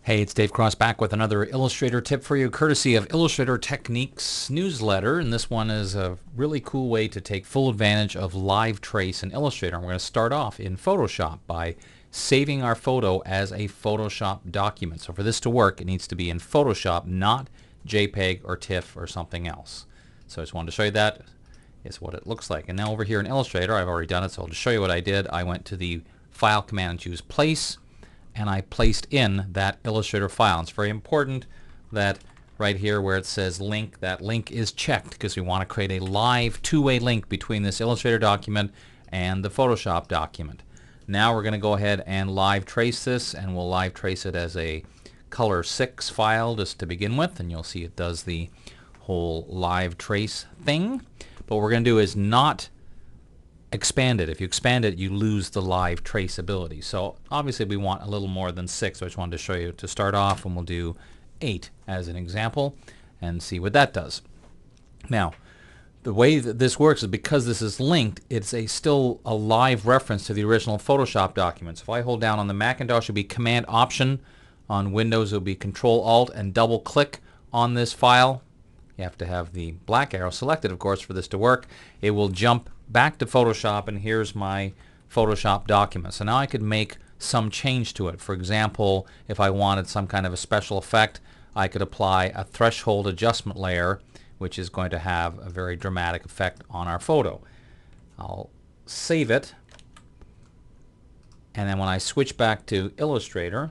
Hey, it's Dave Cross back with another Illustrator tip for you, courtesy of Illustrator Techniques newsletter. And this one is a really cool way to take full advantage of live trace in Illustrator. And we're going to start off in Photoshop by saving our photo as a Photoshop document. So for this to work, it needs to be in Photoshop, not JPEG or TIFF or something else. So I just wanted to show you that is what it looks like. And now over here in Illustrator, I've already done it, so I'll just show you what I did. I went to the File command and choose Place, and I placed in that Illustrator file. And it's very important that right here where it says link, that link is checked because we want to create a live two-way link between this Illustrator document and the Photoshop document. Now we're going to go ahead and live trace this, and we'll live trace it as a color 6 file just to begin with, and you'll see it does the whole live trace thing. But what we're going to do is not expand it. If you expand it, you lose the live traceability. So obviously we want a little more than 6. So I just wanted to show you to start off, and we'll do 8 as an example and see what that does. Now, the way that this works is because this is linked, it's still a live reference to the original Photoshop document. So if I hold down on the Macintosh, it'll be Command Option. On Windows, it'll be Control Alt and double click on this file. You have to have the black arrow selected, of course, for this to work. It will jump back to Photoshop, and here's my Photoshop document. So now I could make some change to it. For example, if I wanted some kind of a special effect, I could apply a threshold adjustment layer, which is going to have a very dramatic effect on our photo. I'll save it, and then when I switch back to Illustrator,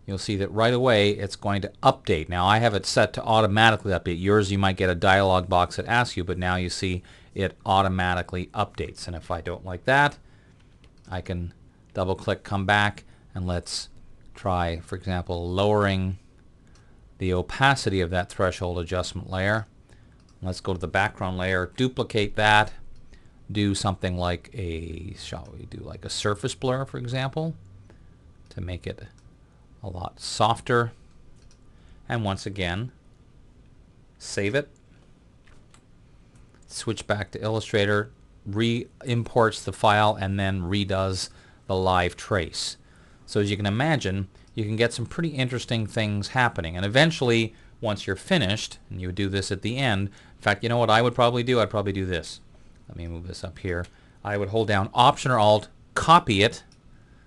you'll see that right away it's going to update. Now I have it set to automatically update. Yours, you might get a dialog box that asks you, but now you see it automatically updates. And if I don't like that, I can double click, come back, and let's try, for example, lowering the opacity of that threshold adjustment layer. Let's go to the background layer, duplicate that, do something like shall we do like a surface blur, for example, to make it a lot softer. And once again, save it, switch back to Illustrator, re-imports the file, and then redoes the live trace. So as you can imagine, you can get some pretty interesting things happening. And eventually, once you're finished, and you would do this at the end, in fact, you know what I would probably do? I'd probably do this. Let me move this up here. I would hold down Option or Alt, copy it.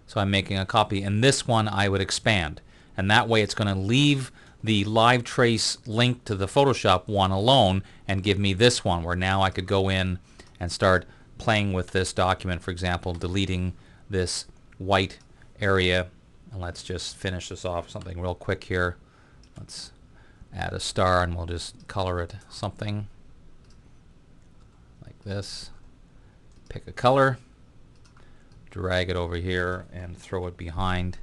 So I'm making a copy, and this one I would expand. And that way it's going to leave the live trace link to the Photoshop one alone and give me this one, where now I could go in and start playing with this document, for example, deleting this white area. And let's just finish this off something real quick here. Let's add a star, and we'll just color it something like this. Pick a color, drag it over here, and throw it behind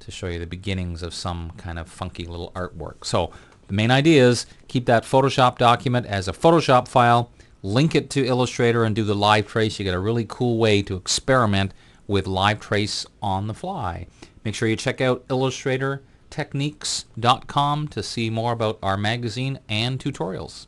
to show you the beginnings of some kind of funky little artwork. So the main idea is keep that Photoshop document as a Photoshop file, link it to Illustrator, and do the live trace. You get a really cool way to experiment with live trace on the fly. Make sure you check out illustratortechniques.com to see more about our magazine and tutorials.